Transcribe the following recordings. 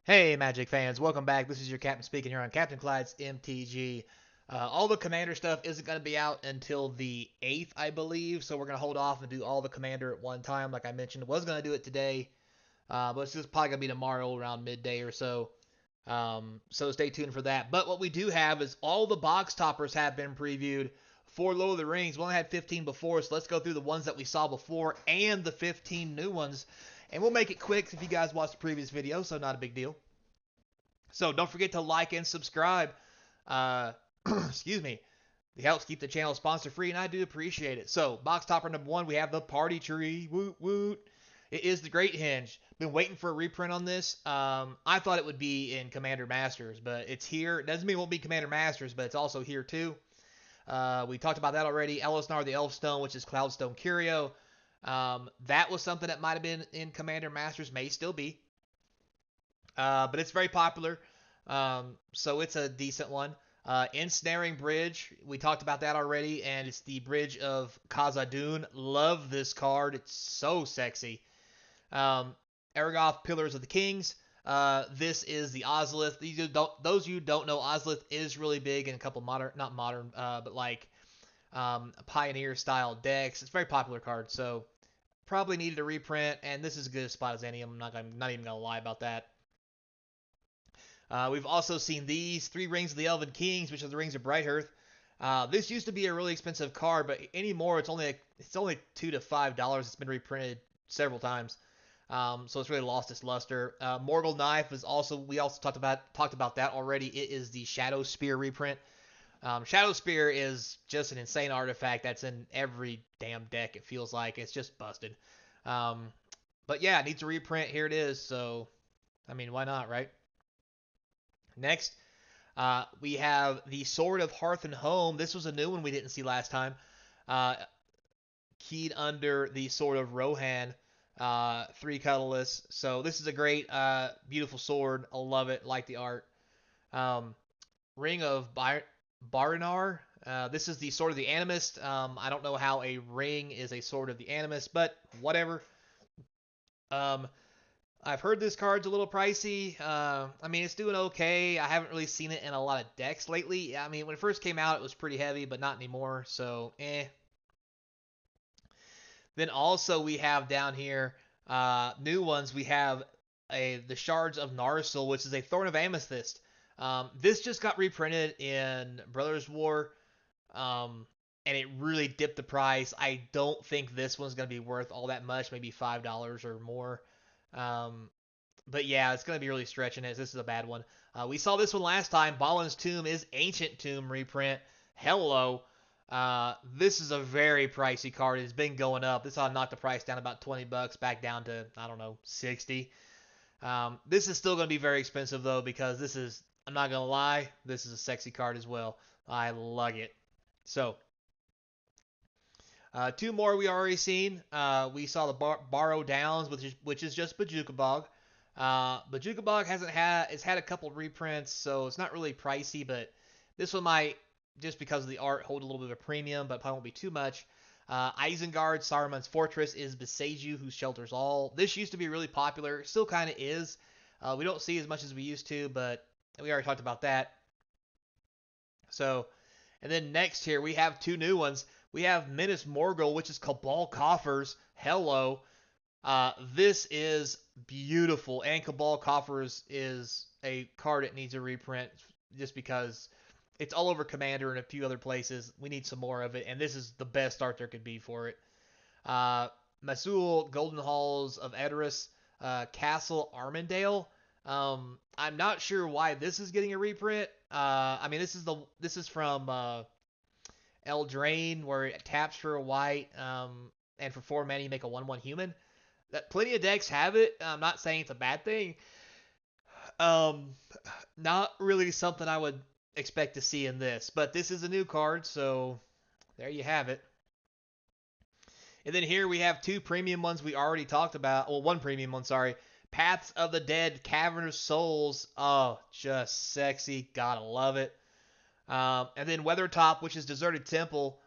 Hey, Magic fans, welcome back. This is your captain speaking here on Captain Clyde's MTG. All the Commander stuff isn't going to be out until the 8th, I believe, so we're going to hold off and do all the Commander at one time. Like I mentioned, was going to do it today, but it's just probably going to be tomorrow around midday or so. So stay tuned for that. But what we do have is all the box toppers have been previewed for Lord of the Rings. We only had 15 before, so let's go through the ones that we saw before and the 15 new ones. And we'll make it quick if you guys watched the previous video, so not a big deal. So don't forget to like and subscribe. Uh, excuse me. It helps keep the channel sponsor free, and I do appreciate it. So, box topper number one, we have the Party Tree. Woot woot. It is the Great Henge. Been waiting for a reprint on this. I thought it would be in Commander Masters, but it's here. It doesn't mean it won't be Commander Masters, but it's also here too. We talked about that already. Elisnar the Elfstone, which is Cloudstone Curio. That was something that might have been in Commander Masters, may still be. But it's very popular, so it's a decent one. Ensnaring Bridge, we talked about that already, and it's the Bridge of Khazad-dûm. Love this card, it's so sexy. Aragoth Pillars of the Kings. This is the Ozolith. Those of you who don't know, Ozolith is really big in a couple modern, not modern, but like Pioneer style decks. It's a very popular card, so probably needed a reprint, and this is as good a spot as any. I'm not even gonna lie about that. We've also seen these three Rings of the Elven Kings, which are the Rings of Brighthearth. This used to be a really expensive card, but anymore it's only $2 to $5. It's been reprinted several times, so it's really lost its luster. Morgul Knife is also we also talked about that already. It is the Shadow Spear reprint. Shadow Spear is just an insane artifact that's in every damn deck. It feels like it's just busted. But yeah, it needs a reprint. Here it is. So I mean, why not, right? Next, we have the Sword of Hearth and Home. This was a new one we didn't see last time. Uh, Keyed under the Sword of Rohan, three colorless. So this is a great, beautiful sword. I love it. Like the art. Um, Ring of Barinar. This is the Sword of the Animist. I don't know how a ring is a Sword of the Animist, but whatever. Um, I've heard this card's a little pricey. I mean, it's doing okay. I haven't really seen it in a lot of decks lately. I mean, when it first came out, it was pretty heavy, but not anymore. So, eh. Then also we have down here new ones. We have the Shards of Narsil, which is a Thorn of Amethyst. This just got reprinted in Brothers War, and it really dipped the price. I don't think this one's going to be worth all that much, maybe $5 or more. Um, but yeah, it's going to be really stretching it. This is a bad one. We saw this one last time. Balin's Tomb is Ancient Tomb reprint. Hello. This is a very pricey card. It's been going up. This ought to knock the price down about $20, back down to, I don't know, 60. This is still going to be very expensive, though, because this is, I'm not going to lie, this is a sexy card as well. I love it. So, two more we already seen. We saw the Barrow Downs, which is just Bojuka Bog. Bojuka Bog it's had a couple reprints, so it's not really pricey, but this one might, just because of the art, hold a little bit of a premium, but probably won't be too much. Isengard, Saruman's Fortress, is Beseiju, who shelters all. This used to be really popular, still kind of is. We don't see as much as we used to, but we already talked about that. So, and then next here we have two new ones. We have Minas Morgul, which is Cabal Coffers. Hello. This is beautiful, and Cabal Coffers is a card that needs a reprint just because it's all over Commander and a few other places. We need some more of it, and this is the best art there could be for it. Masul, Golden Halls of Edoras, Castle Armandale. I'm not sure why this is getting a reprint. I mean, this is from Eldraine, where it taps for a white, and for 4 mana you make a 1/1 human. That plenty of decks have it. I'm not saying it's a bad thing. Not really something I would expect to see in this, but this is a new card, so there you have it. And then here we have two premium ones we already talked about. Well, one premium one, sorry. Paths of the Dead, Cavernous Souls. Oh, just sexy. Gotta love it. And then Weathertop, which is Deserted Temple.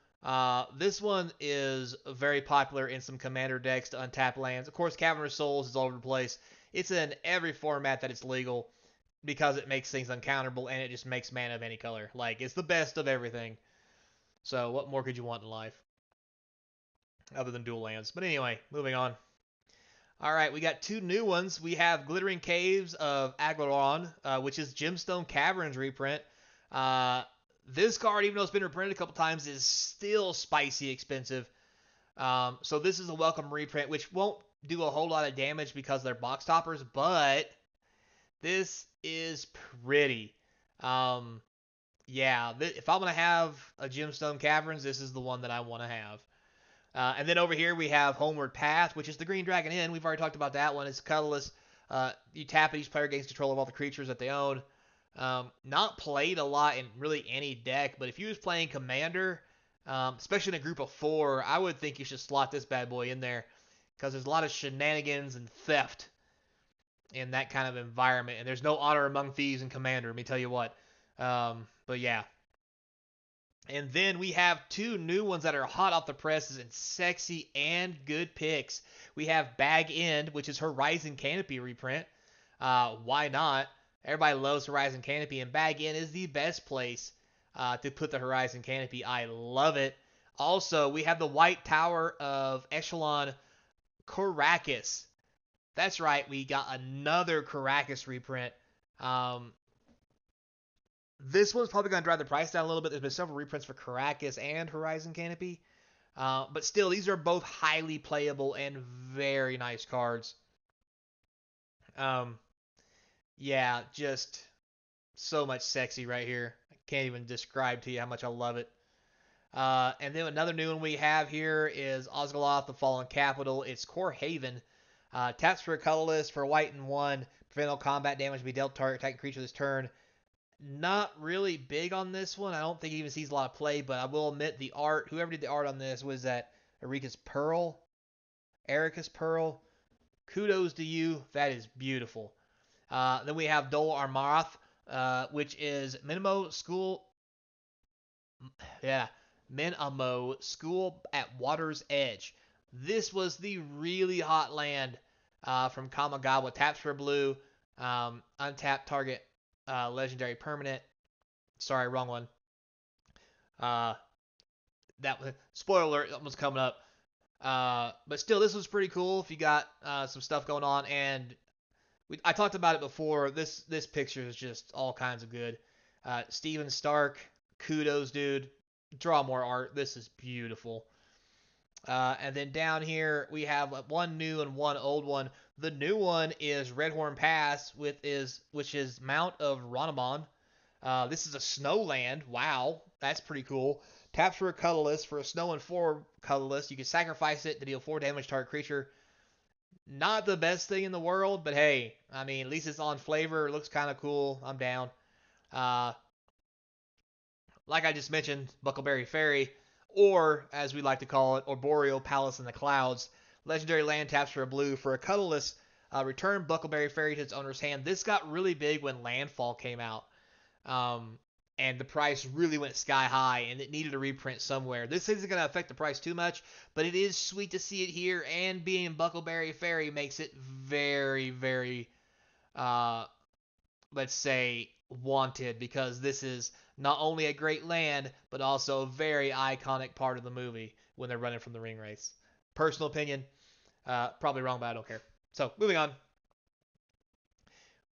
This one is very popular in some commander decks to untap lands. Of course, Cavernous Souls is all over the place. It's in every format that it's legal because it makes things uncounterable and it just makes mana of any color. Like, it's the best of everything. So, what more could you want in life other than dual lands? But anyway, moving on. All right, we got two new ones. We have Glittering Caves of Aglaron, which is Gemstone Caverns reprint. Uh, this card, even though it's been reprinted a couple times, is still spicy expensive. So this is a welcome reprint, which won't do a whole lot of damage because they're box toppers, but this is pretty. Um, yeah, if I'm gonna have a Gemstone Caverns, this is the one that I want to have. And then over here we have Homeward Path, which is the Green Dragon Inn. We've already talked about that one. It's colorless. You tap it, each player gains control of all the creatures that they own. Not played a lot in really any deck, but if you was playing Commander, especially in a group of 4, I would think you should slot this bad boy in there because there's a lot of shenanigans and theft in that kind of environment, and there's no honor among thieves in Commander. Let me tell you what. But yeah, and then we have two new ones that are hot off the presses and sexy and good picks. We have Bag End, which is Horizon Canopy reprint. Why not? Everybody loves Horizon Canopy, and Bag End is the best place to put the Horizon Canopy. I love it. Also, we have the White Tower of Echelon Caracas. That's right, we got another Caracas reprint. Um, this one's probably going to drive the price down a little bit. There's been several reprints for Caracas and Horizon Canopy. But still, these are both highly playable and very nice cards. Um, yeah, just so much sexy right here. I can't even describe to you how much I love it. And then another new one we have here is Osgoloth, the Fallen Capital. It's Core Haven. Taps for a colorless for white and 1. Prevent all combat damage to be dealt to target attacking creature this turn. Not really big on this one. I don't think he even sees a lot of play, but I will admit the art, whoever did the art on this was that Erika's Pearl. Erica's Pearl. Kudos to you. That is beautiful. Then we have Dol Armath, which is Minimo School. Yeah, Minamo School at Water's Edge. This was the really hot land from Kamigawa. Taps for blue. Untapped target legendary permanent. Sorry, wrong one. Uh, that was spoiler alert. That was coming up. But still, this was pretty cool. If you got some stuff going on, and I talked about it before. This picture is just all kinds of good. Steven Stark, kudos, dude. Draw more art. This is beautiful. And then down here we have one new and one old one. The new one is Redhorn Pass, which is Mount of Ronamon. This is a snowland. Wow, that's pretty cool. Taps for a colorless. For a snow and 4 colorless, you can sacrifice it to deal 4 damage to target creature. Not the best thing in the world, but hey, I mean, at least it's on flavor. It looks kind of cool. I'm down. Uh, like I just mentioned, Buckleberry Fairy, or as we like to call it, Arboreal Palace in the Clouds. Legendary land taps for a blue. For a colorless, return Buckleberry Fairy to its owner's hand. This got really big when Landfall came out. And the price really went sky high, and it needed a reprint somewhere. This isn't going to affect the price too much, but it is sweet to see it here, and being Buckleberry Fairy makes it very, very, uh, let's say, wanted, because this is not only a great land, but also a very iconic part of the movie when they're running from the ring race. Personal opinion, probably wrong, but I don't care. So, moving on.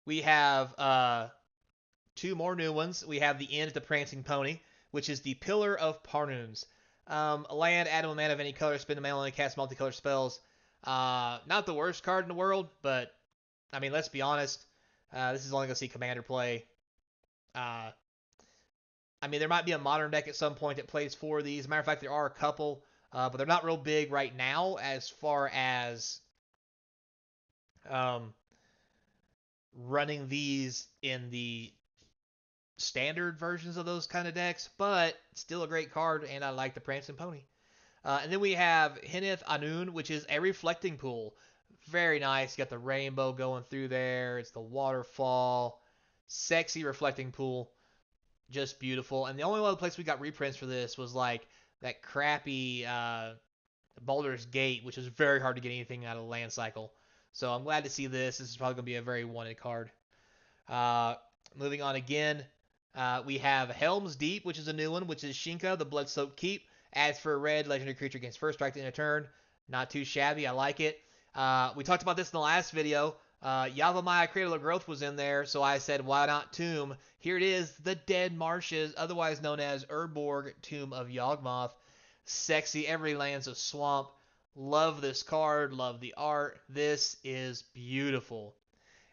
We have two more new ones. We have the Inn of the Prancing Pony, which is the Pillar of Parnoons. A land, add a mana of any color, spend a mana and cast multicolor spells. Not the worst card in the world, but I mean, let's be honest. This is only going to see Commander play. I mean, there might be a modern deck at some point that plays 4 of these. As a matter of fact, there are a couple, but they're not real big right now as far as um, running these in the standard versions of those kind of decks, but still a great card, and I like the Prancing Pony. And then we have Hinith Anun, which is a reflecting pool. Very nice. You got the rainbow going through there. It's the waterfall. Sexy reflecting pool. Just beautiful. And the only other place we got reprints for this was like that crappy Baldur's Gate, which is very hard to get anything out of the land cycle. So I'm glad to see this. This is probably going to be a very wanted card. Uh, Moving on again, we have Helm's Deep, which is a new one, which is Shinka, the Blood-Soaked Keep. Adds for a red legendary creature against first strike in a turn. Not too shabby. I like it. We talked about this in the last video. Yavimaya Cradle of Growth was in there, so I said, why not Tomb? Here it is, the Dead Marshes, otherwise known as Urborg Tomb of Yawgmoth. Sexy, every land's a swamp. Love this card, love the art. This is beautiful.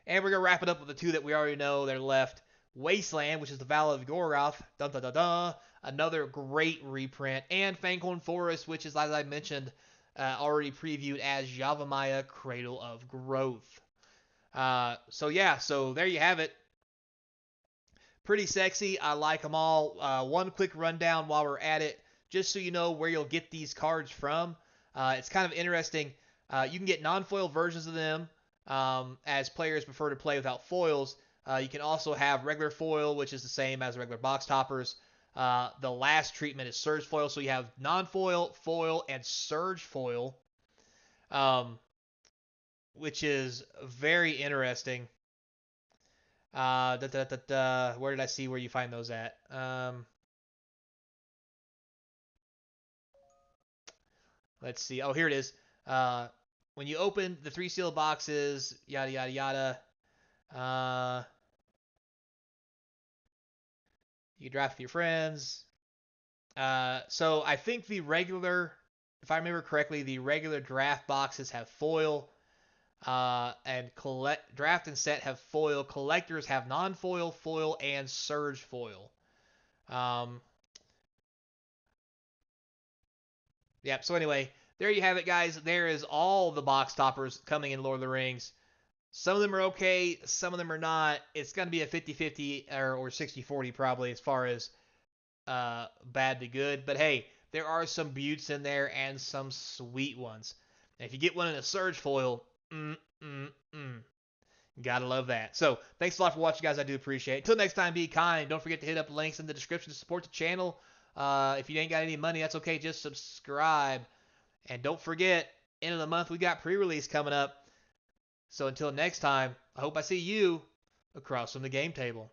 And we're going to wrap it up with the two that we already know that are left. Wasteland, which is the Valley of Goroth. Dun, dun, dun, dun. Another great reprint. And Fanghorn Forest, which is, as I mentioned, already previewed as Yavimaya Cradle of Growth. So there you have it. Pretty sexy. I like them all. One quick rundown while we're at it, just so you know where you'll get these cards from. It's kind of interesting. You can get non-foil versions of them as players prefer to play without foils. You can also have regular foil, which is the same as regular box toppers. The last treatment is surge foil, so you have non-foil, foil, and surge foil, which is very interesting. Where did I see where you find those at? Let's see. Oh, here it is. When you open the 3 sealed boxes, yada yada yada. You draft with your friends. So I think the regular, if I remember correctly, the regular draft boxes have foil. And draft and set have foil. Collectors have non-foil, foil, and surge foil. Yep. So anyway, there you have it, guys. There is all the box toppers coming in Lord of the Rings. Some of them are okay. Some of them are not. It's going to be a 50-50 or 60-40 probably as far as bad to good. But hey, there are some buttes in there and some sweet ones. And if you get one in a surge foil, gotta love that. So thanks a lot for watching, guys. I do appreciate it. Until next time, be kind. Don't forget to hit up links in the description to support the channel. If you ain't got any money, that's okay. Just subscribe. And don't forget, end of the month, we got pre-release coming up. So until next time, I hope I see you across from the game table.